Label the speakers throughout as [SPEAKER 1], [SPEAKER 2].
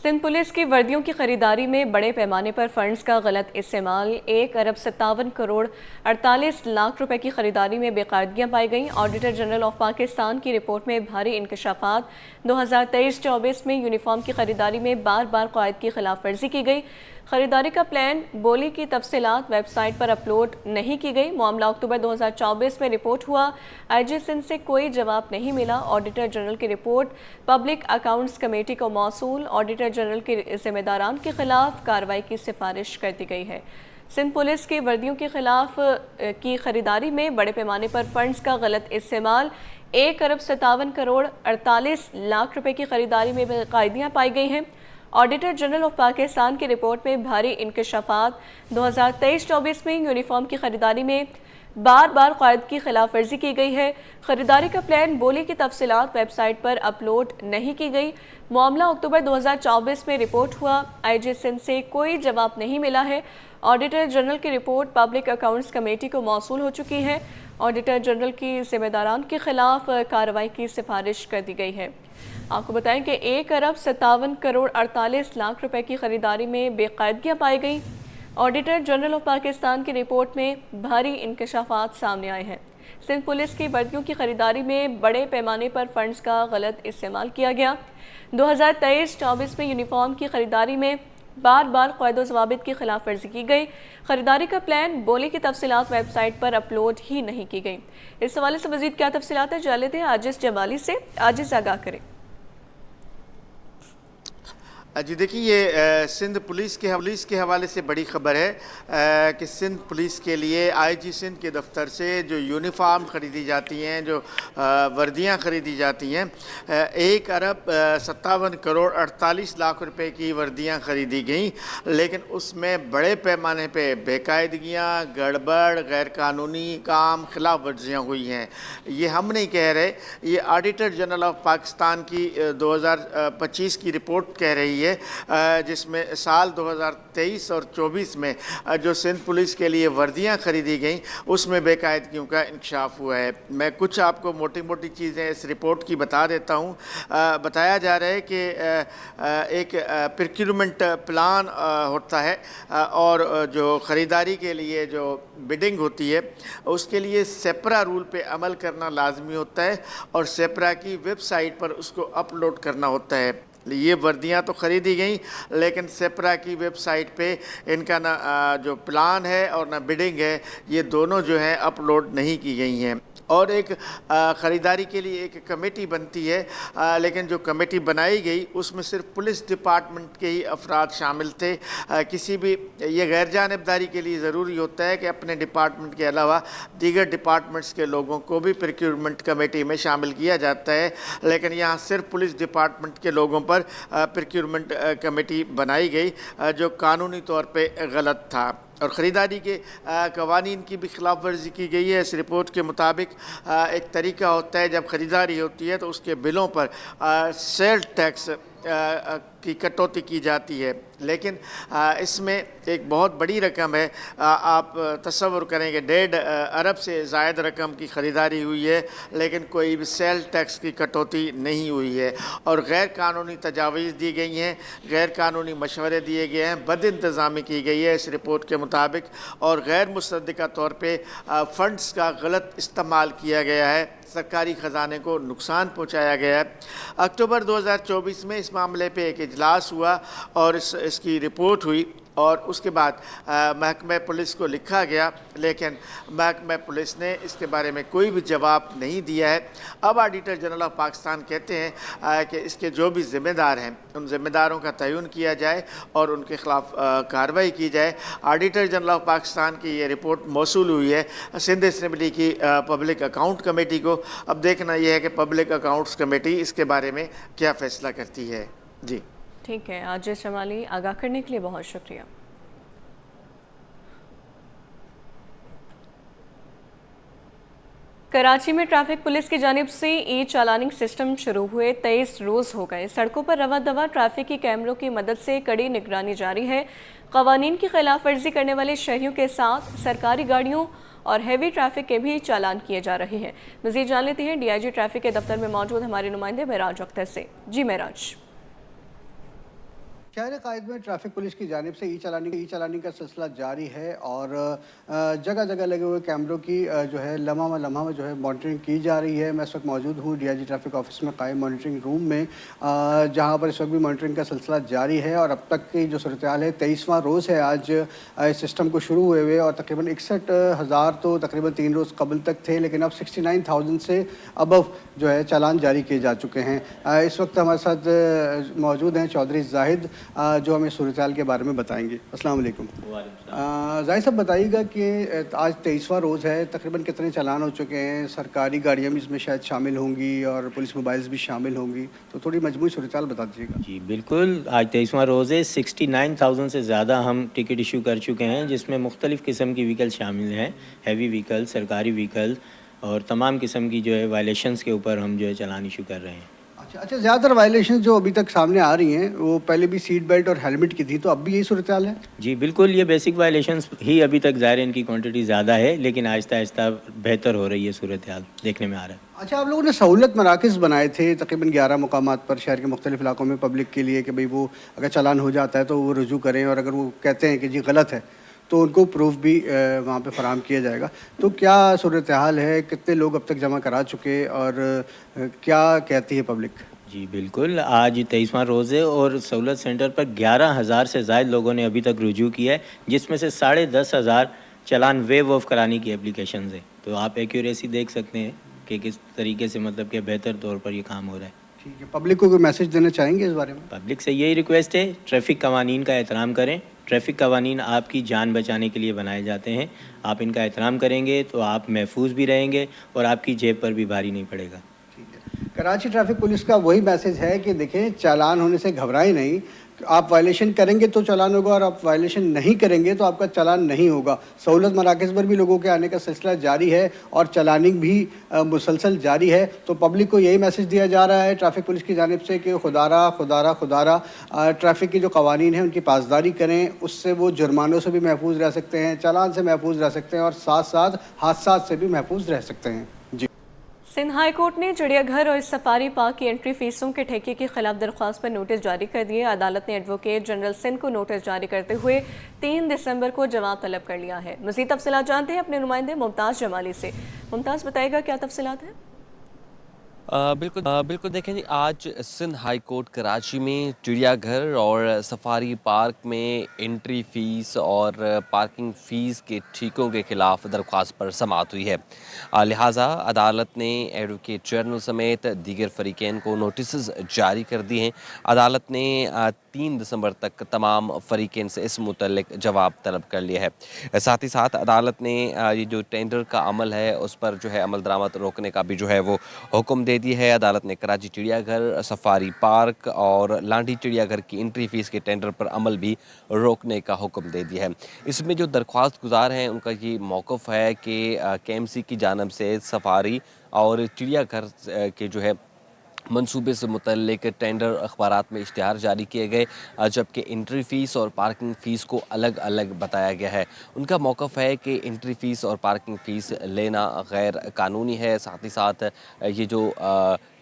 [SPEAKER 1] Sindh police की वर्दियों की खरीदारी में बड़े पैमाने पर फंड्स का गलत इस्तेमाल। 1 अरब 57 करोड़ 48 लाख रुपए की खरीदारी में बेकायदगियां पाई गईं। ऑडिटर जनरल ऑफ पाकिस्तान की रिपोर्ट में भारी इंकशाफात। 2023-24 में यूनिफॉर्म की खरीदारी में बार बार क़वायद की खिलाफ वर्जी की गई। खरीदारी का प्लान बोली की तफसीलात वेबसाइट पर अपलोड नहीं की गई। मामला अक्टूबर 2024 में रिपोर्ट हुआ। IG सिंध से कोई जवाब नहीं मिला। ऑडिटर जनरल की रिपोर्ट पब्लिक अकाउंट्स कमेटी को मौसूल। ऑडिटर जनरल के जिम्मेदारान के खिलाफ कार्रवाई की सिफारिश कर दी गई है। सिंध पुलिस की वर्दियों के खिलाफ की खरीदारी में बड़े पैमाने पर फंड्स का गलत इस्तेमाल। 1 अरब 57 करोड़ 48 लाख रुपए की खरीदारी में बेकायदियां पाई गई हैं। ऑडिटर जनरल ऑफ पाकिस्तान की रिपोर्ट में भारी इंकशाफात। 2023-24 में यूनिफॉर्म की खरीदारी में बार बार क़वायद की खिलाफ वर्जी की गई है। खरीदारी का प्लान बोली की तफसीलात वेबसाइट पर अपलोड नहीं की गई। मामला अक्टूबर 2024 में रिपोर्ट हुआ। IG सिंध से कोई जवाब नहीं मिला है। ऑडिटर जनरल की रिपोर्ट पब्लिक अकाउंट्स कमेटी को मौसूल हो चुकी है। ऑडिटर जनरल की जिम्मेदारान के खिलाफ कार्रवाई की सिफारिश कर दी गई है। आपको बताएं कि 1 अरब 57 करोड़ 48 लाख रुपए की खरीदारी में बेकायदगियां पाई गई। ऑडिटर जनरल ऑफ पाकिस्तान की रिपोर्ट में भारी इंकशाफात सामने आए हैं। सिंध पुलिस की वर्दियों की खरीदारी में बड़े पैमाने पर फंड्स का गलत इस्तेमाल किया गया। 2023-24 में यूनिफॉर्म की खरीदारी में बार बार क़वायद ज़वाबित की खिलाफ वर्जी की गई। खरीदारी का प्लान बोली की तफसीलात वेबसाइट पर अपलोड ही नहीं की गई। इस हवाले से मज़ीद क्या तफसीलात है, जान लेते हैं आजिज़ जमाली से। आजिज़, आगाह करें।
[SPEAKER 2] जी देखिए, ये सिंध पुलिस के हवाले से बड़ी खबर है कि सिंध पुलिस के लिए IG सिंध के दफ्तर से जो यूनिफॉर्म ख़रीदी जाती हैं, जो वर्दियां ख़रीदी जाती हैं, 1 अरब 57 करोड़ 48 लाख रुपए की वर्दियां ख़रीदी गईं, लेकिन उसमें बड़े पैमाने पे बेकायदगियाँ, गड़बड़, गैरकानूनी काम, खिलाफ वर्जियाँ हुई हैं। ये हम नहीं कह रहे, ये ऑडिटर जनरल ऑफ पाकिस्तान की 2025 की रिपोर्ट कह रही है, जिसमें साल 2023 और 24 में जो सिंध पुलिस के लिए वर्दियां खरीदी गईं उसमें बेकायदगियों का इंकशाफ हुआ है। मैं कुछ आपको मोटी मोटी चीज़ें इस रिपोर्ट की बता देता हूं। बताया जा रहा है कि एक प्रोक्यूरमेंट प्लान होता है और जो ख़रीदारी के लिए जो बिडिंग होती है उसके लिए सेपरा रूल पे अमल करना लाजमी होता है और सेपरा की वेबसाइट पर उसको अपलोड करना होता है। ये वर्दियां तो ख़रीदी गई, लेकिन सेपरा की वेबसाइट पे इनका ना जो प्लान है और ना बिडिंग है, ये दोनों जो है अपलोड नहीं की गई हैं। और एक ख़रीदारी के लिए एक कमेटी बनती है, लेकिन जो कमेटी बनाई गई उसमें सिर्फ पुलिस डिपार्टमेंट के ही अफराद शामिल थे। किसी भी ये गैर जानिबदारी के लिए ज़रूरी होता है कि अपने डिपार्टमेंट के अलावा दीगर डिपार्टमेंट्स के लोगों को भी प्रोक्यूरमेंट कमेटी में शामिल किया जाता है, लेकिन यहाँ सिर्फ पुलिस डिपार्टमेंट के लोगों पर प्रोक्यूरमेंट कमेटी बनाई गई, जो कानूनी तौर पर गलत था। और ख़रीदारी के कवानीन की भी खिलाफ वर्जी की गई है। इस रिपोर्ट के मुताबिक एक तरीका होता है, जब ख़रीदारी होती है तो उसके बिलों पर सेल टैक्स की कटौती की जाती है, लेकिन इसमें एक बहुत बड़ी रकम है। आप तसव्वुर करेंगे 1.5 अरब से ज़ायद रकम की ख़रीदारी हुई है, लेकिन कोई भी सेल टैक्स की कटौती नहीं हुई है और गैर कानूनी तजावीज़ दी गई हैं, गैर कानूनी मशवरे दिए गए हैं, बद इंतज़ामी की गई है इस रिपोर्ट के मुताबिक, और गैर मुसद्दिक़ा तौर पर फ़ंड्स का गलत इस्तेमाल किया गया है, सरकारी ख़जाने को नुकसान पहुँचाया गया है। अक्टूबर 2024 में इस मामले पर एक इजलास हुआ और इसकी रिपोर्ट हुई और उसके बाद महकमे पुलिस को लिखा गया, लेकिन महकमे पुलिस ने इसके बारे में कोई भी जवाब नहीं दिया है। अब ऑडिटर जनरल ऑफ पाकिस्तान कहते हैं कि इसके जो भी ज़िम्मेदार हैं उन ज़िम्मेदारों का तयन किया जाए और उनके ख़िलाफ़ कार्रवाई की जाए। ऑडिटर जनरल ऑफ पाकिस्तान की ये रिपोर्ट मौसूल हुई है सिंध असम्बली की पब्लिक अकाउंट कमेटी को। अब देखना यह है कि पब्लिक अकाउंट्स कमेटी इसके बारे में क्या फ़ैसला करती है। जी
[SPEAKER 1] ठीक है, आजिज़ जमाली, आगाह करने के लिए बहुत शुक्रिया। कराची में ट्रैफिक पुलिस की जानिब से ई चालानिंग सिस्टम शुरू हुए 23 रोज़ हो गए। सड़कों पर रवा दवा ट्रैफिक की कैमरों की मदद से कड़ी निगरानी जारी है। क़वानीन की खिलाफ वर्जी करने वाले शहरियों के साथ सरकारी गाड़ियों और हैवी ट्रैफिक के भी चालान किए जा रहे हैं। मज़ीद जान लेते हैं DIG ट्रैफिक के दफ्तर में मौजूद हमारे नुमाइंदे महराज अख्तर से। जी महराज।
[SPEAKER 3] शहर कायद में ट्रैफिक पुलिस की जानिब से ई चलानी का सिलसिला जारी है और जगह जगह लगे हुए कैमरों की जो है लम्हा में जो है मॉनिटरिंग की जा रही है। मैं इस वक्त मौजूद हूँ डीआईजी ट्रैफिक ऑफिस में कायम मॉनिटरिंग रूम में, जहाँ पर इस वक्त भी मॉनिटरिंग का सिलसिला जारी है। और अब तक की जो सूरत हाल है, 23वां रोज़ है आज इस सिस्टम को शुरू हुए और तकरीबन 61,000 तो तकरीबन 3 रोज़ कबल तक थे, लेकिन अब 69,000 से अबव जो है चालान जारी किए जा चुके हैं। इस वक्त हमारे साथ मौजूद हैं चौधरी जाहिद, जो हमें सूरत हाल के बारे में बताएंगे। अस्सलाम वालेकुम। जाहिद साहब, बताइएगा कि आज 23वां रोज़ है, तकरीबन कितने चालान हो चुके हैं? सरकारी गाड़ियाँ भी इसमें शायद शामिल होंगी और पुलिस मोबाइल्स भी शामिल होंगी, तो थोड़ी मजमूई सूरत हाल बता दीजिएगा।
[SPEAKER 4] जी बिल्कुल, आज 23वां रोज़ है। 69,000 से ज़्यादा हम टिकट इशू कर चुके हैं, जिसमें मुख्तलिफ़ किस्म की व्हीकल शामिल हैं, हैवी व्हीकल, सरकारी व्हीकल और तमाम किस्म की जो है वायलेशंस के ऊपर हम जो है चालान इशू कर रहे हैं।
[SPEAKER 3] अच्छा, ज़्यादातर वायलेशन जो अभी तक सामने आ रही हैं वो पहले भी सीट बेल्ट और हेलमेट की थी, तो अब भी यही सूरत हाल है?
[SPEAKER 4] जी बिल्कुल, ये बेसिक वायलेशंस ही अभी तक ज़ाहिर इनकी क्वांटिटी ज़्यादा है, लेकिन आहिस्ता आहिस्ता बेहतर हो रही है सूरत हाल देखने में आ रहा है।
[SPEAKER 3] अच्छा, आप लोगों ने सहूलत मराकज़ बनाए थे तकरीबन 11 मुकामात पर शहर के मुख्तलिफ़ इलाकों में पब्लिक के लिए कि भाई वो अगर चालान हो जाता है तो वो रुजू करें, और अगर वो कहते हैं कि जी गलत है तो उनको प्रूफ भी वहाँ पे फराहम किया जाएगा। तो क्या सूरत हाल है, कितने लोग अब तक जमा करा चुके और क्या कहती है पब्लिक?
[SPEAKER 4] जी बिल्कुल, आज 23वां रोज़ है और सहूलत सेंटर पर 11,000 से ज़ायद लोगों ने अभी तक रुजू किया है, जिसमें से 10,500 चालान वेव ऑफ कराने की एप्लीकेशन है। तो आप एक्यूरेसी देख सकते हैं कि किस तरीके से मतलब कि बेहतर तौर पर ये काम हो रहा है।
[SPEAKER 3] ठीक है, पब्लिक को कोई मैसेज देना चाहेंगे इस बारे में?
[SPEAKER 4] पब्लिक से यही रिक्वेस्ट है, ट्रैफिक कवानीन का एहतराम करें। ट्रैफिक कवानीन आपकी जान बचाने के लिए बनाए जाते हैं। आप इनका एहतराम करेंगे तो आप महफूज भी रहेंगे और आपकी जेब पर भी भारी नहीं पड़ेगा।
[SPEAKER 3] कराची ट्रैफिक पुलिस का वही मैसेज है कि देखें, चालान होने से घबराएं नहीं। आप वायलेशन करेंगे तो चालान होगा और आप वायलेशन नहीं करेंगे तो आपका चालान नहीं होगा। सहूलत मराकज़ पर भी लोगों के आने का सिलसिला जारी है और चालानिंग भी मुसलसल जारी है। तो पब्लिक को यही मैसेज दिया जा रहा है ट्रैफिक पुलिस की जानिब से कि खुदारा ट्रैफिक की जो कवानीन है उनकी पासदारी करें, उससे वो जुर्मानों से भी महफूज रह सकते हैं, चालान से महफूज रह सकते हैं और साथ साथ हादसा से भी महफूज रह सकते हैं।
[SPEAKER 1] सिंध हाई कोर्ट ने चिड़ियाघर और सफारी पार्क की एंट्री फीसों के ठेके के खिलाफ दरख्वास्त पर नोटिस जारी कर दिए। अदालत ने एडवोकेट जनरल सिंध को नोटिस जारी करते हुए 3 दिसंबर को जवाब तलब कर लिया है। मज़ीद तफसीलात जानते हैं अपने नुमाइंदे मुमताज़ जमाली से। मुमताज़, बताएगा क्या तफसीलात हैं?
[SPEAKER 5] बिल्कुल देखें जी, आज सिंध हाई कोर्ट कराची में चिड़ियाघर और सफारी पार्क में एंट्री फ़ीस और पार्किंग फ़ीस के ठीकों के खिलाफ दरख्वास्त पर समाअत हुई है। लिहाजा अदालत ने एडवोकेट जनरल समेत दीगर फरीकैन को नोटिस जारी कर दिए हैं। अदालत ने 3 दिसंबर तक तमाम फरीकैन से इस मुतल्लिक जवाब तलब कर लिया है। साथ ही साथ अदालत ने ये जो टेंडर का अमल है उस पर जो है अमल दरामद रोकने का भी जो है वो हुक्म दे दी है। अदालत ने कराची चिड़ियाघर, सफारी पार्क और लांडी चिड़ियाघर की एंट्री फ़ीस के टेंडर पर अमल भी रोकने का हुक्म दे दिया है। इसमें जो दरख्वास्त गुजार हैं उनका ये मौक़िफ़ है कि केएमसी की जानिब से सफारी और चिड़ियाघर के जो है मंसूबे से मुतल्लिक टेंडर अखबारात में इश्तिहार जारी किए गए, जबकि एंट्री फ़ीस और पार्किंग फ़ीस को अलग अलग बताया गया है। उनका मौक़िफ़ है कि एंट्री फ़ीस और पार्किंग फ़ीस लेना गैर कानूनी है। साथ ही साथ ये जो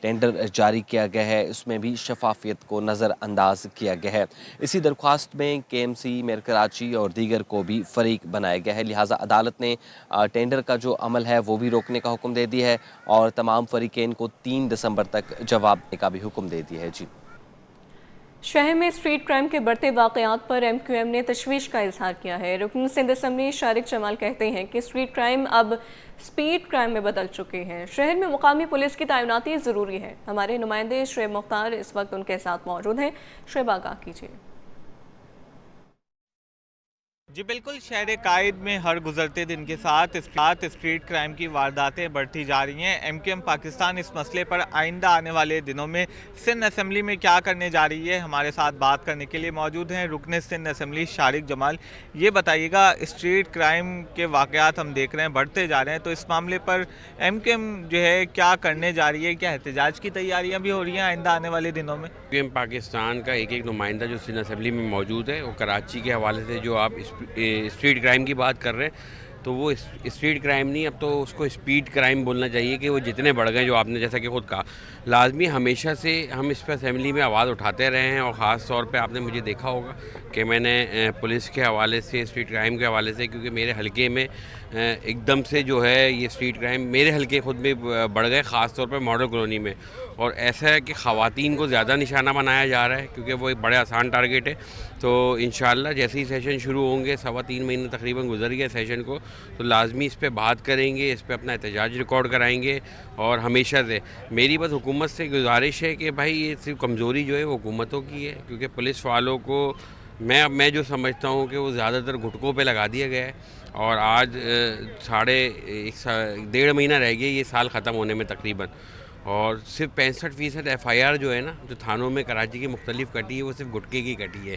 [SPEAKER 5] टेंडर जारी किया गया है उसमें भी शफाफियत को नज़रअंदाज किया गया है। इसी दरख्वास्त में केएमसी, मेयर कराची और दीगर को भी फरीक बनाया गया है। लिहाजा अदालत ने टेंडर का जो अमल है वो भी रोकने का हुक्म दे दिया है और तमाम फरीकैन को 3 दिसंबर तक जवाब देने का भी हुक्म दे दिया है। जी,
[SPEAKER 1] शहर में स्ट्रीट क्राइम के बढ़ते वाक़यात पर MQM ने तशवीश का इजहार किया है। रुकन सिंध असम्बली शारिक जमाल कहते हैं कि स्ट्रीट क्राइम अब स्पीड क्राइम में बदल चुके हैं। शहर में मुकामी पुलिस की तैनाती ज़रूरी है। हमारे नुमाइंदे शुएब मुख्तार इस वक्त उनके साथ मौजूद हैं। शुएब, आगाह कीजिए।
[SPEAKER 6] जी बिल्कुल, शहर कायद में हर गुजरते दिन के साथ स्ट्रीट क्राइम की वारदातें बढ़ती जा रही हैं। MQM पाकिस्तान इस मसले पर आइंदा आने वाले दिनों में सिंध असम्बली में क्या करने जा रही है, हमारे साथ बात करने के लिए मौजूद हैं रुकन सिंध असम्बली शारिक जमाल। ये बताइएगा, स्ट्रीट क्राइम के वाक़यात हम देख रहे हैं बढ़ते जा रहे हैं, तो इस मामले पर MQM जो है क्या करने जा रही है? क्या एहतजाज की तैयारियाँ भी हो रही हैं आइंदा आने वाले दिनों में?
[SPEAKER 7] MQM पाकिस्तान का एक नुमाइंदा जो सिंध असम्बली में मौजूद है, वो कराची के हवाले से जो आप स्ट्रीट क्राइम की बात कर रहे हैं, तो वो स्ट्रीट क्राइम नहीं, अब तो उसको स्पीड क्राइम बोलना चाहिए कि वो जितने बढ़ गए, जो आपने जैसा कि खुद कहा। लाजमी हमेशा से हम इस पर असेंबली में आवाज़ उठाते रहे हैं, और ख़ास तौर पे आपने मुझे देखा होगा कि मैंने पुलिस के हवाले से, स्ट्रीट क्राइम के हवाले से, क्योंकि मेरे हलके में एकदम से जो है ये स्ट्रीट क्राइम मेरे हलके खुद में बढ़ गए, ख़ास तौर पे मॉडल कॉलोनी में। और ऐसा है कि ख़वातीन को ज़्यादा निशाना बनाया जा रहा है, क्योंकि वो एक बड़े आसान टारगेट है। तो इंशाल्लाह जैसे ही सेशन शुरू होंगे, 3.25 महीने तकरीबन गुजर गए सेशन को, तो लाजमी इस पे बात करेंगे, इस पे अपना एहतजाज रिकॉर्ड कराएंगे। और हमेशा से मेरी बस हुकूमत से गुजारिश है कि भाई ये सिर्फ कमज़ोरी जो है वो हुकूमतों की है, क्योंकि पुलिस वालों को मैं जो समझता हूँ कि वो ज़्यादातर घुटकों पे लगा दिया गया है। और आज 1.5 महीना रह गया ये साल ख़त्म होने में तकरीबन, और सिर्फ 65% FIR जो है ना, जो थानों में कराची की मुख्तलिफ कटी है, वो सिर्फ गुटके की कटी है।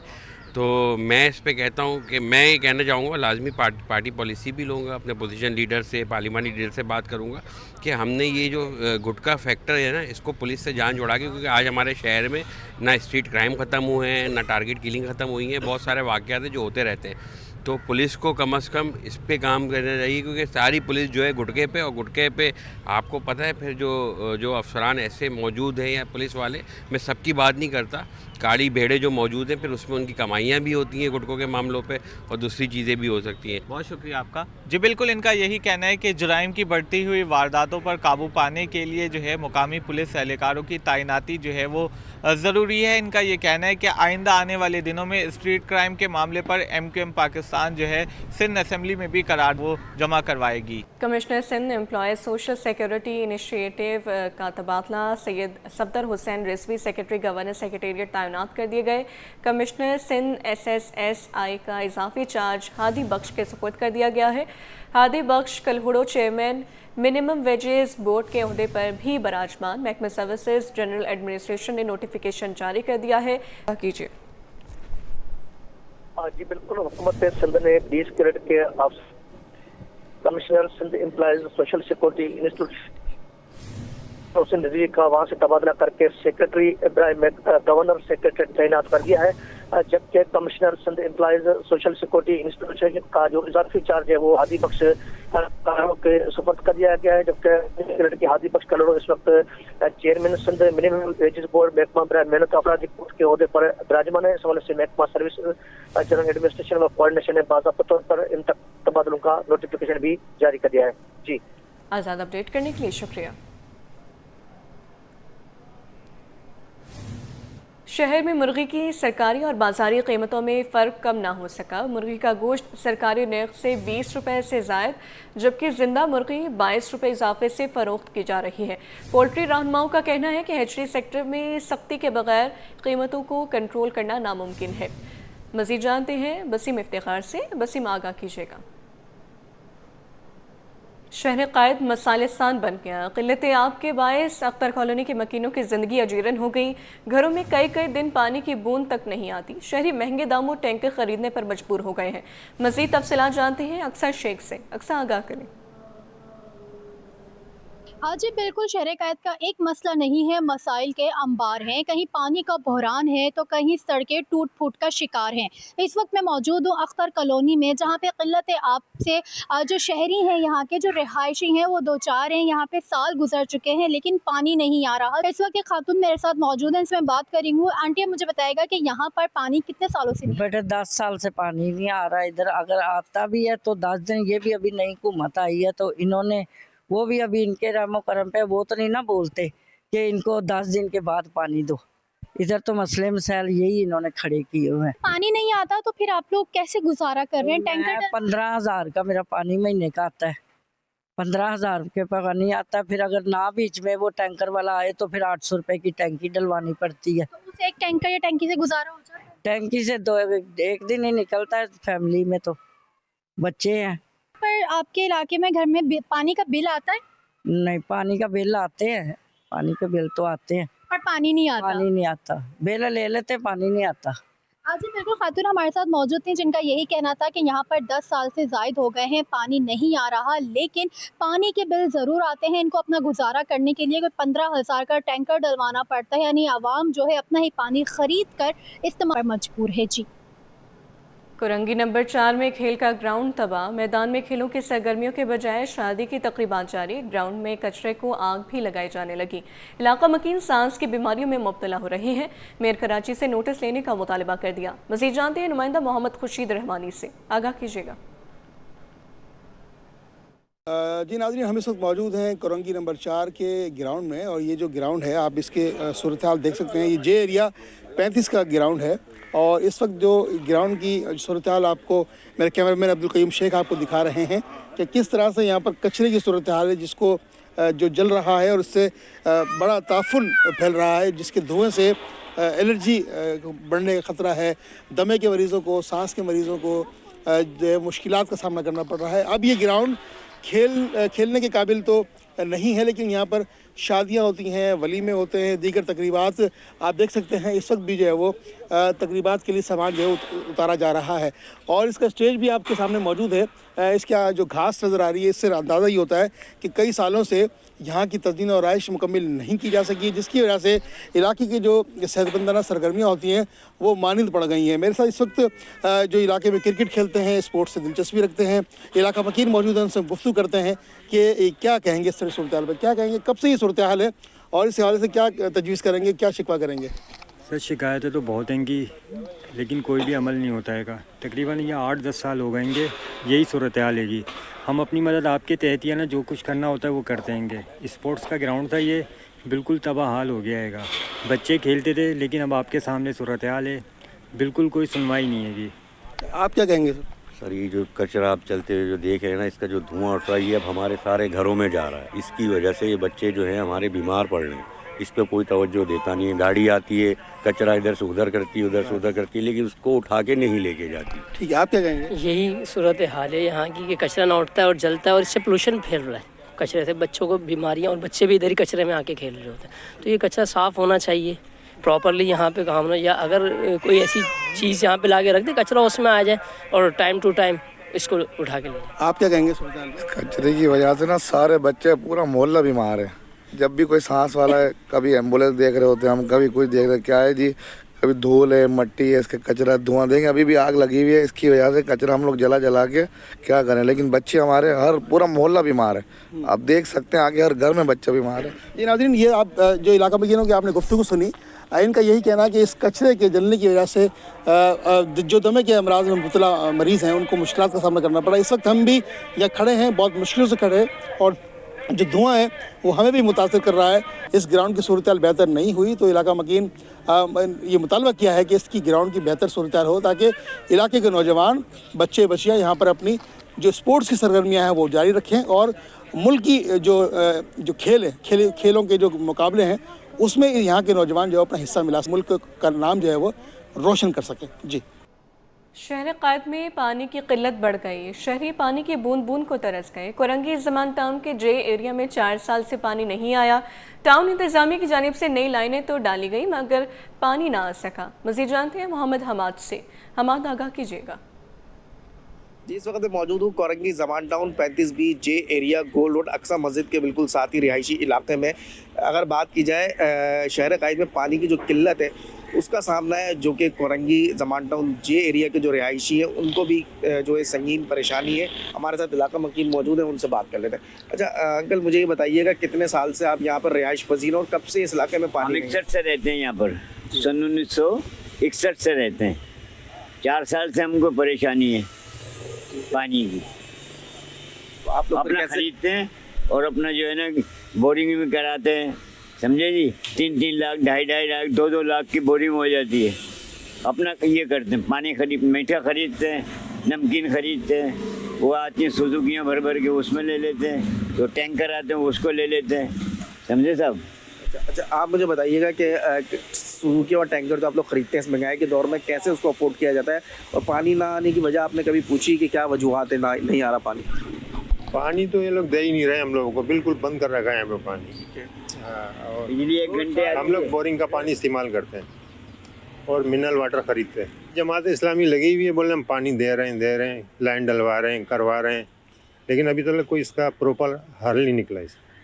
[SPEAKER 7] तो मैं इस पे कहता हूँ कि मैं ये कहना चाहूँगा, लाजमी पार्टी पॉलिसी भी लूँगा, अपने पोजीशन लीडर से, पार्लिमानी लीडर से बात करूँगा कि हमने ये जो गुटका फैक्टर है ना, इसको पुलिस से जान जोड़ा के, क्योंकि आज हमारे शहर में ना स्ट्रीट क्राइम ख़त्म हुए हैं, ना टारगेट किलिंग ख़त्म हुई है, बहुत सारे वाक़यात हैं जो होते रहते हैं। तो पुलिस को कम से कम इस पे काम करना चाहिए, क्योंकि सारी पुलिस जो है गुटके पे, और गुटके पे आपको पता है फिर जो अफसरान ऐसे मौजूद हैं या पुलिस वाले, मैं सबकी बात नहीं करता, काली भेड़े जो मौजूद हैं, फिर उसमें उनकी कमाइयाँ भी होती हैं गुटकों के मामलों पे, और दूसरी चीज़ें भी हो सकती हैं।
[SPEAKER 6] बहुत शुक्रिया आपका। जी बिल्कुल, इनका यही कहना है कि जुराइम की बढ़ती हुई वारदातों पर काबू पाने के लिए जो है मुकामी पुलिस एहलकारों की तैनाती जो है वो ज़रूरी है। इनका ये कहना है कि आइंदा आने वाले दिनों में स्ट्रीट क्राइम के मामले पर MQM पाकिस्तान जो है सिंध असेंबली में भी करार वो जमा करवाएगी।
[SPEAKER 1] Commissioner Sindh employees social security initiative का तबादला Syed Safdar Hussain Rizvi secretary governor secretariat तैनात कर दिए गए। कमिश्नर सिंध SSSI का इजाफी चार्ज हादी बख्श के सुपुर्द कर दिया गया है। हादी बख्श कलहुड़ो चेयरमैन मिनिमम वेजेस बोर्ड के ओहदे पर भी बराजमान। महकमा सर्विसेज जनरल एडमिनिस्ट्रेशन ने नोटिफिकेशन जारी कर दिया है। कीजिए।
[SPEAKER 8] जी बिल्कुल, हुकूमत सिंध ने 20 कैडेट के commissioner Sindh employees social security institute Hussain Rizvi का वहां से तबादला करके सेक्रेटरी इब्राहिम गवर्नर सेक्रेटरी तैनात कर दिया है, जबकि commissioner Sindh employees social security institution का जो इजाफी चार्ज है वो हादी बख्श कलड़ो के सुपुर्द कर दिया गया है। जबकि की हादी बख्श कलड़ो इस वक्त chairman Sindh minimum wages board महकमा मेहनत अफराधी कोर्ट के ओहदे पर विराजमान है। इस हवाले से महकमा सर्विस जनरल एडमिनिस्ट्रेशन व कोऑर्डिनेशन ने बाज़ाब्ता तौर पर इन तबादलों का नोटिफिकेशन भी जारी कर दिया है। जी
[SPEAKER 1] आज़ाद अपडेट करने के लिए शुक्रिया। शहर में मुर्गी की सरकारी और बाजारी कीमतों में फ़र्क कम ना हो सका। मुर्गी का गोश्त सरकारी नर्ख से 20 रुपये से ज़ायद, जबकि जिंदा मुर्गी 22 रुपये इजाफे से फ़रोख्त की जा रही है। पोल्ट्री रहनुमाओं का कहना है कि हैचरी सेक्टर में सख्ती के बगैर कीमतों को कंट्रोल करना नामुमकिन है। मज़ीद जानते हैं बसीम इफ्तिखार से। बसीम, आगाह कीजिएगा। शहर कायद मसालिस्तान बन गया। क़िल्लत आब के बायस अख्तर कॉलोनी के मकीनों की ज़िंदगी अजीरन हो गई। घरों में कई कई दिन पानी की बूंद तक नहीं आती। शहरी महंगे दामों टैंकर खरीदने पर मजबूर हो गए हैं। मज़ीद तफसीलात जानते हैं अक्सर शेख से। अक्सर, आगाह करें।
[SPEAKER 9] हाँ जी बिल्कुल, शहर कायद का एक मसला नहीं है, मसाइल के अंबार हैं। कहीं पानी का बहरान है तो कहीं सड़कें टूट फूट का शिकार हैं। इस वक्त मैं मौजूद हूँ अख्तर कॉलोनी में, जहाँ पे क़िल्लत आब से जो शहरी हैं, यहाँ के जो रिहायशी हैं वो दो चार हैं। यहाँ पे साल गुजर चुके हैं लेकिन पानी नहीं आ रहा। इस वक्त एक खातून मेरे साथ मौजूद है, इसमें बात करी हूँ। आंटी, मुझे बताएगा कि यहाँ पर पानी कितने सालों से?
[SPEAKER 10] बेटे 10 साल से पानी नहीं आ रहा इधर। अगर आता भी है तो 10 दिन, ये भी अभी नई हुकूमत आई है तो इन्होंने, वो भी अभी इनके रहमो करम पे वो तो नहीं ना बोलते कि इनको 10 दिन के बाद पानी दो। इधर तो मसले मसाइल यही इन्होंने खड़े किए हुए हैं।
[SPEAKER 9] पानी नहीं आता तो फिर आप लोग कैसे गुजारा कर रहे हैं? टैंकर
[SPEAKER 10] 15,000 का मेरा पानी महीने का आता है। 15,000 के पानी आता, फिर अगर ना बीच में वो टैंकर वाला आए तो फिर 800 रुपए की टैंकी डलवानी पड़ती है।
[SPEAKER 9] तो उस एक टैंकर या टैंकी से गुजारा हो जाता है?
[SPEAKER 10] टैंकी से एक दिन ही निकलता है। फैमिली में तो बच्चे हैं।
[SPEAKER 9] पर आपके इलाके में घर में पानी का बिल आता है?
[SPEAKER 10] नहीं, पानी का बिल आते हैं, पानी के बिल तो आते हैं
[SPEAKER 9] पर पानी नहीं आता।
[SPEAKER 10] पानी नहीं आता, बिल ले लेते, पानी नहीं आता।
[SPEAKER 9] आज बिल्कुल खातून हमारे साथ मौजूद थी जिनका यही कहना था कि यहाँ पर 10 साल से जायद हो गए हैं, पानी नहीं आ रहा, लेकिन पानी के बिल ज़रूर आते हैं। इनको अपना गुजारा करने के लिए कोई 15,000 का टैंकर डलवाना पड़ता है, यानी आवाम जो है अपना ही पानी ख़रीद कर इस्तेमाल मजबूर है। जी,
[SPEAKER 1] कुरंगी नंबर 4 में खेल का ग्राउंड तबाह। मैदान में खेलों की सरगर्मियों के बजाय शादी की तकरीबात जारी। ग्राउंड में कचरे को आग भी लगाई जाने लगी। इलाका मकीन सांस की बीमारियों में मुब्तला हो रहे हैं। मेयर कराची से नोटिस लेने का मुतालबा कर दिया। मजीद जानते हैं नुमाइंदा मोहम्मद खुर्शीद रहमानी से। आगाह कीजिएगा।
[SPEAKER 11] जी नाज़रीन, हम इस वक्त मौजूद हैं कुरंगी नंबर 4 के ग्राउंड में और ये जो ग्राउंड है आप इसके सूरत हाल देख सकते हैं। ये जे एरिया 35 का ग्राउंड है और इस वक्त जो ग्राउंड की सूरत हाल आपको मेरे कैमरामैन अब्दुल कयूम शेख आपको दिखा रहे हैं कि किस तरह से यहाँ पर कचरे की सूरत हाल है जिसको जो जल रहा है और इससे बड़ा ताफुन फैल रहा है, जिसके धुएँ से एलर्जी बढ़ने का ख़तरा है। दमे के मरीज़ों को, सांस के मरीज़ों को मुश्किलात का सामना करना पड़ रहा है। अब ये ग्राउंड खेलने के काबिल तो नहीं है, लेकिन यहाँ पर शादियाँ होती हैं, वलीमे होते हैं, दीगर तकरीबात आप देख सकते हैं। इस वक्त भी जो है वो तकरीबात के लिए सामान जो है उतारा जा रहा है और इसका स्टेज भी आपके सामने मौजूद है। इसका जो घास नज़र आ रही है इससे अंदाज़ा ये होता है कि कई सालों से यहाँ की तज़मीन और आइश मुकम्मल नहीं की जा सकी, जिसकी वजह से इलाके की जो सेहतमंदाना सरगर्मियाँ होती हैं वो मानिंद पड़ गई हैं। मेरे साथ इस वक्त जो इलाके में क्रिकेट खेलते हैं, स्पोर्ट्स से दिलचस्पी रखते हैं, इलाका मकीन मौजूद हैं, उनसे गुफ्तगू करते हैं कि क्या कहेंगे इस तरह सूरत हाल पर, क्या कहेंगे, कब से ये सूरत हाल है और इस हवाले से क्या तजवीज़ करेंगे, क्या शिकवा करेंगे।
[SPEAKER 12] सर शिकायतें तो बहुत हैं कि लेकिन कोई भी अमल नहीं होता है। तकरीबन ये 8-10 साल हो गएंगे यही सूरत हाल है। हम अपनी मदद आपके तहत ही ना जो कुछ करना होता है वो करते हैं। स्पोर्ट्स का ग्राउंड था, ये बिल्कुल तबाह हाल हो गया है। बच्चे खेलते थे लेकिन अब आपके सामने सूरत हाल है, बिल्कुल कोई सुनवाई नहीं है। जी
[SPEAKER 11] आप क्या कहेंगे
[SPEAKER 13] सर? ये जो कचरा आप चलते हुए जो देख रहे हैं ना, इसका जो धुआं उठ रहा है ये अब हमारे सारे घरों में जा रहा है। इसकी वजह से ये बच्चे जो हैं हमारे बीमार पड़ रहे हैं। इस पर कोई तवज्जो देता नहीं है। गाड़ी आती है, कचरा इधर से उधर करती है, उधर से उधर करती है, लेकिन उसको उठा के नहीं लेके जाती।
[SPEAKER 11] ठीक है, आप क्या कहेंगे?
[SPEAKER 14] यही सूरत हाल है यहाँ की कि कचरा ना उठता है और जलता है और इससे पोल्यूशन फैल रहा है। कचरे से बच्चों को बीमारियाँ और बच्चे भी इधर ही कचरे में आके खेल रहे होते हैं। तो ये कचरा साफ़ होना चाहिए प्रॉपरली यहाँ पे काम होना, या अगर कोई ऐसी चीज़ यहाँ पे ला के रख दे कचरा उसमें आ जाए और टाइम टू टाइम इसको उठा के ले।
[SPEAKER 11] आप क्या कहेंगे?
[SPEAKER 15] कचरे की वजह से ना सारे बच्चे, पूरा मोहल्ला बीमार है। जब भी कोई सांस वाला है, कभी एम्बुलेंस देख रहे होते हैं हम, कभी कुछ देख रहे, क्या है जी, कभी धूल है, मट्टी है, इसके कचरा धुआं देंगे। अभी भी आग लगी हुई है, इसकी वजह से कचरा हम लोग जला के क्या करें, लेकिन बच्चे हमारे हर पूरा मोहल्ला बीमार है। आप देख सकते हैं आगे हर घर में बच्चा बीमार है।
[SPEAKER 11] ये नाज़रीन, ये आप जो इलाका मकीनों की आपने गुफ्तगू सुनी, इनका यही कहना है कि इस कचरे के जलने की वजह से जो दमे के अमराज में मुब्तला मरीज़ हैं उनको मुश्किलात का सामना करना पड़ा। इस वक्त हम भी यहाँ खड़े हैं, बहुत मुश्किलों से खड़े हैं और जो धुआं है वो हमें भी मुतासर कर रहा है। इस ग्राउंड की सूरत हाल बेहतर नहीं हुई तो इलाका मकीन ये मुतालबा किया है कि इसकी ग्राउंड की बेहतर सूरत हाल हो, ताकि इलाके के नौजवान बच्चे बच्चियाँ यहाँ पर अपनी जो स्पोर्ट्स की सरगर्मियाँ हैं वो जारी रखें और मुल्क की जो खेलों के जो मुकाबले हैं उसमें यहाँ के नौजवान जो अपना हिस्सा मिला, मुल्क का नाम जो है वो रोशन कर सकें। जी,
[SPEAKER 1] शहर कायद में पानी की किल्लत बढ़ गई। शहरी पानी की बूंद बूंद को तरस गए। कुरंगी ज़मान टाउन के जे एरिया में 4 साल से पानी नहीं आया। टाउन इंतजामिया की जानिब से नई लाइनें तो डाली गई मगर पानी ना आ सका। मज़ीद जानते हैं मोहम्मद हमाद से। हमाद, आगाह कीजिएगा।
[SPEAKER 16] जी, इस वक्त मौजूद हूँ कुरंगी ज़मान टाउन 35B जे एरिया गोल रोड अक्सा मस्जिद के बिल्कुल साथ ही रिहायशी इलाके में। अगर बात की जाए शहर कायद में पानी की जो किल्लत है उसका सामना है, जो कि कुरंगी ज़मान टाउन जे एरिया के जो रिहायशी हैं उनको भी जो है संगीन परेशानी है। हमारे साथ इलाका मकीन मौजूद है, उनसे बात कर लेते हैं। अच्छा अंकल, मुझे ये बताइएगा कितने साल से आप यहाँ पर रिहाइश पजीर और कब से इस इलाके में पानी?
[SPEAKER 17] 61 से रहते हैं यहाँ पर, सन 1961 से रहते हैं। 4 साल से हमको परेशानी है पानी की।
[SPEAKER 16] आप लोग
[SPEAKER 17] अपना खरीदते हैं और अपना जो है ना बोरिंग भी कराते हैं, समझे जी। 3-3 लाख, 2.5 लाख, 2-2 लाख की बोरिंग हो जाती है। अपना ये करते हैं, पानी मीठा खरीदते हैं, नमकीन खरीदते हैं, वो आती हैं सुजुकियाँ भर भर के उसमें ले लेते हैं, तो टैंकर आते हैं उसको ले लेते हैं, समझे साहब।
[SPEAKER 16] अच्छा, आप मुझे बताइएगा कि सुजुकी और टैंकर जो आप लोग खरीदते हैं इस महंगाई के दौर में कैसे उसको अफोर्ड किया जाता है, और पानी ना आने की वजह आपने कभी पूछी कि क्या वजूहत है नहीं आ रहा पानी?
[SPEAKER 18] पानी तो ये लोग दे ही नहीं रहे हम लोगों को, बिल्कुल बंद कर रखा है यहाँ पे पानी।
[SPEAKER 17] और बिजली 1 घंटे
[SPEAKER 18] हम लोग बोरिंग का पानी इस्तेमाल करते हैं और मिनरल वाटर ख़रीदते हैं। जमात इस्लामी लगी हुई है, बोले हम पानी दे रहे हैं, लाइन डलवा रहे हैं, करवा रहे हैं, लेकिन अभी तक कोई इसका प्रॉपर हल नहीं निकला।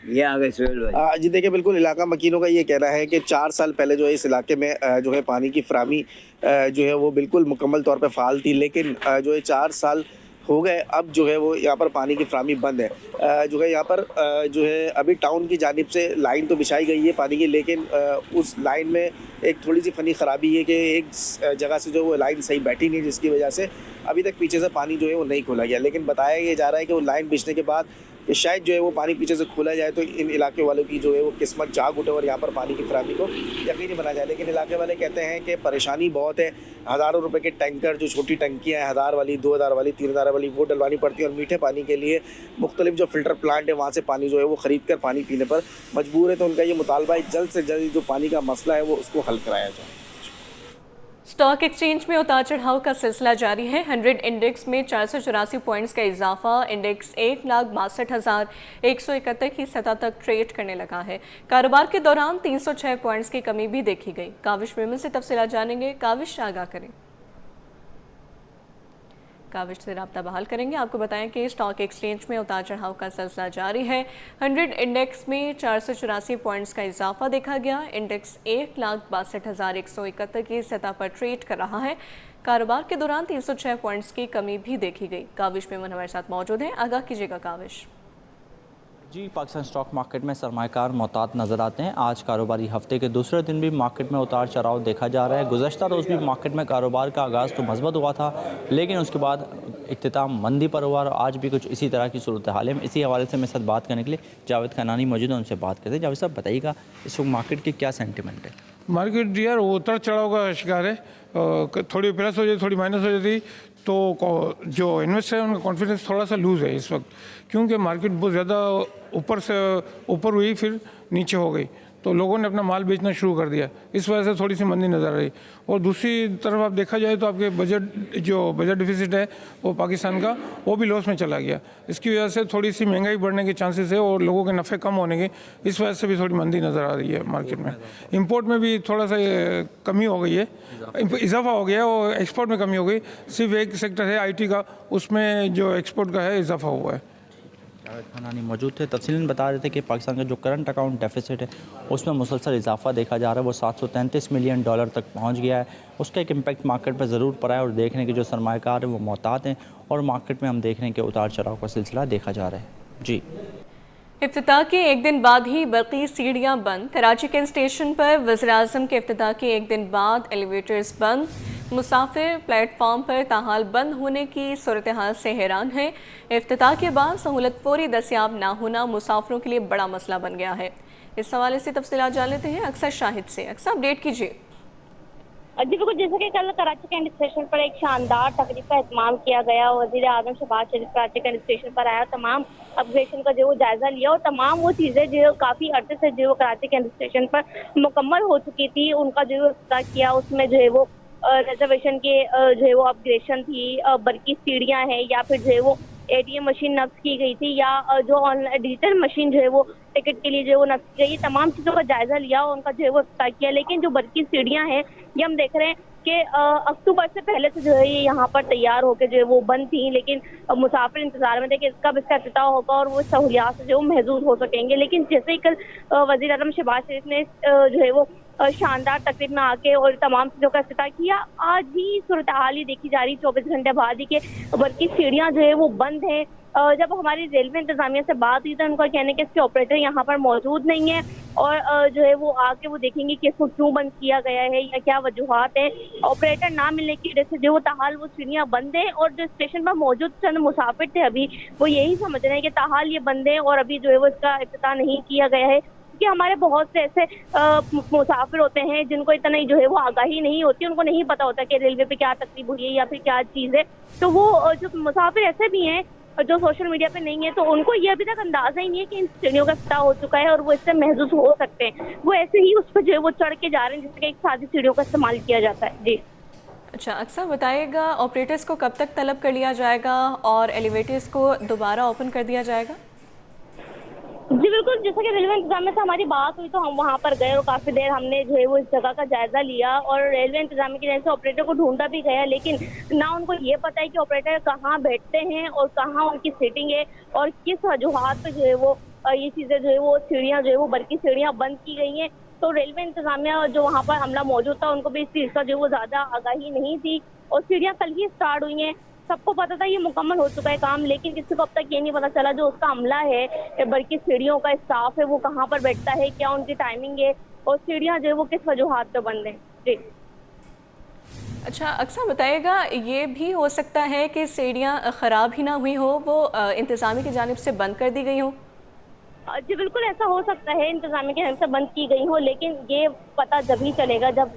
[SPEAKER 17] ये आ गए सोहेल भाई।
[SPEAKER 16] जी देखिए, बिल्कुल इलाका मकीनों का ये कहना है कि 4 साल पहले जो है इस इलाके में जो है पानी की फराहमी जो है वो बिल्कुल मुकम्मल तौर पे फ़ाल थी, लेकिन जो है 4 साल हो गए, अब जो है वो यहाँ पर पानी की फराहमी बंद है। जो है यहाँ पर जो है अभी टाउन की जानिब से लाइन तो बिछाई गई है पानी की, लेकिन उस लाइन में एक थोड़ी सी फ़नी ख़राबी है कि एक जगह से जो वो लाइन सही बैठी नहीं, जिसकी वजह से अभी तक पीछे से पानी जो है वो नहीं खोला गया। लेकिन बताया ये जा रहा है कि वो लाइन बिछने के बाद कि शायद जो है वो पानी पीछे से खोला जाए तो इन इलाके वालों की जो है वो किस्मत जाग उठे और यहाँ पर पानी की फराहमी को यकीनी बना जाए। लेकिन इलाके वाले कहते हैं कि परेशानी बहुत है, हज़ारों रुपए के टैंकर, जो छोटी टंकियाँ हैं 1000 वाली, 2000 वाली, 3000 वाली, वो डलवानी पड़ती है और मीठे पानी के लिए मुख्तलिफ जो फ़िल्टर प्लांट है वहाँ से पानी जो है वो ख़रीद कर पानी पीने पर मजबूर है। तो उनका ये मुतालबा है जल्द से जल्द जो पानी का मसला है वो उसको हल कराया जाए।
[SPEAKER 1] स्टॉक एक्सचेंज में उतार चढ़ाव का सिलसिला जारी है। 100 इंडेक्स में 484 पॉइंट्स का इजाफा, इंडेक्स 1,62,171 की सतह तक ट्रेड करने लगा है। कारोबार के दौरान 306 पॉइंट्स की कमी भी देखी गई। काविश मेमन से तफसीलात जानेंगे। काविश आगाह करें। काविश से रब्ता बहाल करेंगे। आपको बताएं कि स्टॉक एक्सचेंज में उतार चढ़ाव का सिलसिला जारी है। 100 इंडेक्स में 484 पॉइंट्स का इजाफा देखा गया। इंडेक्स 1,62,171 की सतह पर ट्रेड कर रहा है। कारोबार के दौरान 306 पॉइंट्स की कमी भी देखी गई। काविश मेमन हमारे साथ मौजूद हैं, आगाह कीजिएगा काविश।
[SPEAKER 19] जी, पाकिस्तान स्टॉक मार्केट में सरमायाकार मोहतात नज़र आते हैं। आज कारोबारी हफ्ते के दूसरे दिन भी मार्केट में उतार चढ़ाव देखा जा रहा है। गुज़श्ता रोज़ भी मार्केट में कारोबार का आगाज़ तो मज़बूत हुआ था, लेकिन उसके बाद इख्तिताम मंदी पर हुआ और आज भी कुछ इसी तरह की सूरत हाल है। इसी हवाले से मेरे साथ बात करने के लिए जावेद खनानी मौजूद हैं, उनसे बात करते हैं। जावेद साहब, बताइएगा इस वक्त मार्केट की क्या सेंटिमेंट है?
[SPEAKER 20] मार्केट यार उतार चढ़ाव का शिकार है। थोड़ी प्लस हो जाती, थोड़ी माइनस हो जाती, तो जो इन्वेस्टर है उनका कॉन्फिडेंस थोड़ा सा लूज़ है इस वक्त, क्योंकि मार्केट बहुत ज़्यादा ऊपर से ऊपर हुई फिर नीचे हो गई, तो लोगों ने अपना माल बेचना शुरू कर दिया। इस वजह से थोड़ी सी मंदी नज़र आ रही। और दूसरी तरफ आप देखा जाए तो आपके बजट डिफिसिट है वो पाकिस्तान का, वो भी लॉस में चला गया। इसकी वजह से थोड़ी सी महंगाई बढ़ने के चांसेस है और लोगों के नफ़े कम होने के, इस वजह से भी थोड़ी मंदी नज़र आ रही है मार्केट में। इंपोर्ट में भी थोड़ा सा कमी हो गई है, इजाफा हो गया और एक्सपोर्ट में कमी हो गई। सिर्फ एक सेक्टर है IT का, उसमें जो एक्सपोर्ट का है इजाफा हुआ है।
[SPEAKER 19] जावेद खनानी मौजूद थे, तफसीलन बता रहे थे कि पाकिस्तान का जो करंट अकाउंट डेफिसिट है उसमें मुसलसल इजाफा देखा जा रहा है। वो $733 मिलियन तक पहुंच गया है। उसका एक इम्पैक्ट मार्केट पर ज़रूर पड़ा है और देखने के जो सरमायाकार है वो मोहतात हैं और मार्केट में हम देख रहे हैं कि उतार चढ़ाव का सिलसिला देखा जा रहा है। जी,
[SPEAKER 1] इफ्तिताह के एक दिन बाद ही बरक़ी सीढ़ियाँ बंद। कराची कैंट स्टेशन पर वज़ीर-ए-आज़म के इफ्तिताह के एक दिन बाद एलिवेटर्स बंद। मुसाफिर प्लेटफॉर्म पर ताहाल बंद होने की सूरत हाल से हैरान है। इफ्तिताह के बाद सहूलत फौरी दस्याब ना होना मुसाफिरों के लिए बड़ा मसला बन गया है। इस हवाले से तफसीलात जान लेते हैं अक्सर शाहिद से। अक्सर अपडेट कीजिए।
[SPEAKER 21] जी बिल्कुल, जैसे कि कल कराची कैंट स्टेशन पर एक शानदार तकरीब का एहतमाम किया गया। वज़ीर-ए-आज़म शहबाज शरीफ कराची कैंट स्टेशन पर आया, तमाम अपग्रेडेशन का जो जायजा लिया और तमाम वो चीज़ें जो काफ़ी अर्से से जो कराची कैंट स्टेशन पर मुकम्मल हो चुकी थी उनका जो इफ्तिताह किया। उसमें जो है वो रिजर्वेशन के जो है वो अपग्रेडेशन थी, बरकी सीढ़ियाँ हैं या फिर जो है वो ATM मशीन नफ्स की गई थी या जो ऑनलाइन डिजिटल मशीन जो है वो टिकट के लिए जो है वो नफ्स की गई। तमाम चीज़ों का जायजा लिया और उनका जो है वो इफ्तिताह किया। लेकिन जो बरकी सीढ़ियाँ हैं ये हम देख रहे हैं कि अक्टूबर से पहले से जो है ये यहाँ पर तैयार होकर जो है वो बंद थी, लेकिन मुसाफिर इंतजार में थे कि कब इसका इफ्तिताह होगा और वो सहूलियात से जो महसूस हो सकेंगे। लेकिन जैसे ही कल वज़ीर-ए-आज़म शहबाज शरीफ ने जो है वो शानदार तकरीब में आके और तमाम चीज़ों का इफ्तिताह किया, आज भी सूरत हाल ही देखी जा रही 24 घंटे बाद ही के बल्कि सीढ़ियाँ जो है वो बंद हैं। जब हमारी रेलवे इंतजामिया से बात हुई तो उनका कहना है कि इसके ऑपरेटर यहाँ पर मौजूद नहीं है और जो है वो आके वो देखेंगे कि इसको क्यों बंद किया गया है या क्या वजूहात है। ऑपरेटर ना मिलने की वजह से जो वो ताहाल वो सीढ़ियाँ बंद है और जो स्टेशन पर मौजूद चंद मुसाफिर थे अभी वो यही समझ रहे हैं कि ताहाल ये बंद है और अभी जो है वो इसका इफ्तिताह नहीं किया गया है। कि हमारे बहुत से ऐसे मुसाफिर होते हैं जिनको इतना जो है वो आगाही नहीं होती, उनको नहीं पता होता कि रेलवे पे क्या तकलीफ हुई है या फिर क्या चीज़ है। तो वो जो मुसाफिर ऐसे भी हैं जो सोशल मीडिया पे नहीं है तो उनको ये अभी तक अंदाजा ही नहीं है कि इन सीढ़ियों का इफ्तिताह हो चुका है और वो इससे महसूस हो सकते हैं। वो ऐसे ही उस पर जो है वो चढ़ के जा रहे हैं जिससे कि एक सादी सीढ़ियों का इस्तेमाल किया जाता है। जी
[SPEAKER 1] अच्छा, अक्सर बताइएगा ऑपरेटर्स को कब तक तलब कर लिया जाएगा और एलिवेटर्स को दोबारा ओपन कर दिया जाएगा?
[SPEAKER 21] जी बिल्कुल, जैसा कि रेलवे इंतजामिया से हमारी बात हुई तो हम वहाँ पर गए और काफ़ी देर हमने जो है वो इस जगह का जायज़ा लिया और रेलवे इंतजामिया की वजह से ऑपरेटर को ढूंढा भी गया, लेकिन ना उनको ये पता है कि ऑपरेटर कहाँ बैठते हैं और कहाँ उनकी सीटिंग है और किस वजूहात पर जो है वो ये चीज़ें जो है वो सीढ़ियाँ जो है वो बरकी सीढ़ियाँ बंद की गई हैं। तो रेलवे इंतजामिया जो वहाँ पर अमला मौजूद था उनको भी इस चीज़ का जो वो ज़्यादा आगाही नहीं थी और सीढ़ियाँ कल ही स्टार्ट हुई हैं। सबको पता था ये मुकम्मल हो चुका है काम, लेकिन किसी को अब तक ये नहीं पता चला जो उसका अमला है, बल्कि सीढ़ियों का स्टाफ है, वो कहाँ पर बैठता है, क्या उनकी टाइमिंग है और सीढ़ियाँ जो है वो किस वजूहात पे बंद हैं। जी
[SPEAKER 1] अच्छा, अक्सर बताइएगा, ये भी हो सकता है कि सीढ़ियाँ ख़राब ही ना हुई हो, वो इंतज़ामी की जानिब से बंद कर दी गई हो?
[SPEAKER 21] जी बिल्कुल ऐसा हो सकता है, इंतजामिया की तरफ से बंद की गई हो, लेकिन ये पता जब ही चलेगा जब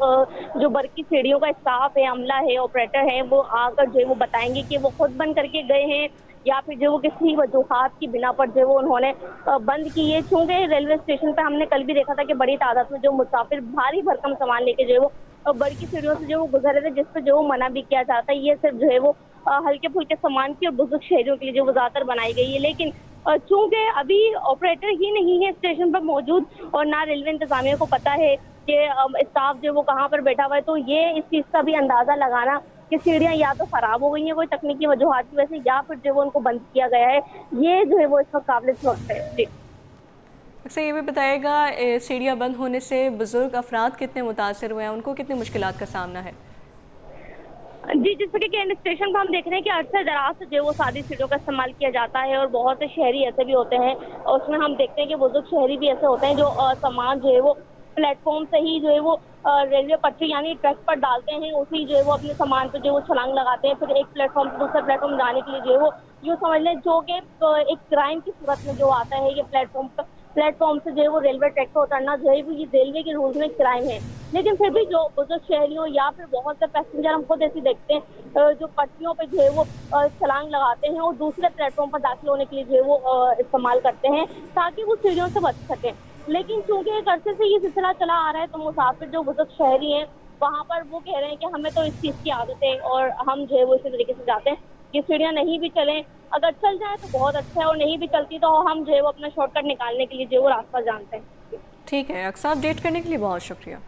[SPEAKER 21] जो बरकी सीढ़ियों का स्टाफ है, अमला है, ऑपरेटर है, वो आकर जो है वो बताएंगे कि वो खुद बंद करके गए हैं या फिर जो वो किसी वजूहात की बिना पर जो वो उन्होंने बंद की है। चूँकि रेलवे स्टेशन पर हमने कल भी देखा था कि बड़ी तादाद में जो मुसाफिर भारी भरकम सामान लेके जो है वो बरकी सीढ़ियों से जो वो गुजर रहे थे, जिस पर जो वो मना भी किया जाता है। ये सिर्फ जो है वो हल्के फुल्के सामान की और बुजुर्ग शहरियों के लिए जो वो ज़्यादातर बनाई गई है, लेकिन चूँकि अभी ऑपरेटर ही नहीं है स्टेशन पर मौजूद और ना रेलवे इंतजामिया को पता है कि स्टाफ जो वो कहाँ पर बैठा हुआ है, तो ये इस चीज़ का भी अंदाज़ा लगाना कि सीढ़ियाँ या तो ख़राब हो गई हैं कोई तकनीकी वजूहात की वजह से या फिर जो वो उनको बंद किया गया है, ये जो है वो इस वक्त काबिल वक्त है। जी
[SPEAKER 1] अच्छा, ये भी बताइएगा, सीढ़ियाँ बंद होने से बुज़ुर्ग अफराद कितने मुतासर हुए हैं, उनको कितनी मुश्किलात का सामना है?
[SPEAKER 21] जी, जिस तरीके के स्टेशन को हम देख रहे हैं कि अरसे दराज से जो वो सादी सीटों का इस्तेमाल किया जाता है और बहुत से शहरी ऐसे भी होते हैं और उसमें हम देखते हैं कि बुजुर्ग शहरी भी ऐसे होते हैं जो सामान जो है वो प्लेटफॉर्म से ही जो है वो रेलवे पटरी यानी ट्रैक पर डालते हैं, उसी जो है वो अपने सामान पर जो वो छलांग लगाते हैं, फिर एक प्लेटफॉर्म से दूसरे प्लेटफॉर्म जाने के लिए जो है वो यूँ समझ लें जो कि एक क्राइम की सूरत में जो आता है। ये प्लेटफॉर्म से जो है वो रेलवे ट्रैक पर उतरना जो है वो ये रेलवे के रूल्स में क्राइम है, लेकिन फिर भी जो बुजुर्ग शहरियों या फिर बहुत से पैसेंजर हम खुद ऐसे देखते हैं जो पटरियों पे जो है वो छलांग लगाते हैं और दूसरे प्लेटफॉर्म पर दाखिल होने के लिए जो है वो इस्तेमाल करते हैं ताकि वो सीढ़ियों से बच सकें। लेकिन चूंकि एक अरसे से ये सिलसिला चला आ रहा है तो मुसाफिर जो बुजुर्ग शहरी हैं वहाँ पर वो कह रहे हैं कि हमें तो इस चीज़ की आदत है और हम जो है वो इसी तरीके से जाते हैं कि सीढ़ियाँ नहीं भी चलें, अगर चल जाए तो बहुत अच्छा है और नहीं भी चलती तो हम जो है वो अपना शॉर्टकट निकालने के लिए जो है वो रास्ता जानते हैं।
[SPEAKER 1] ठीक है, अक्सर अपडेट करने के लिए बहुत शुक्रिया।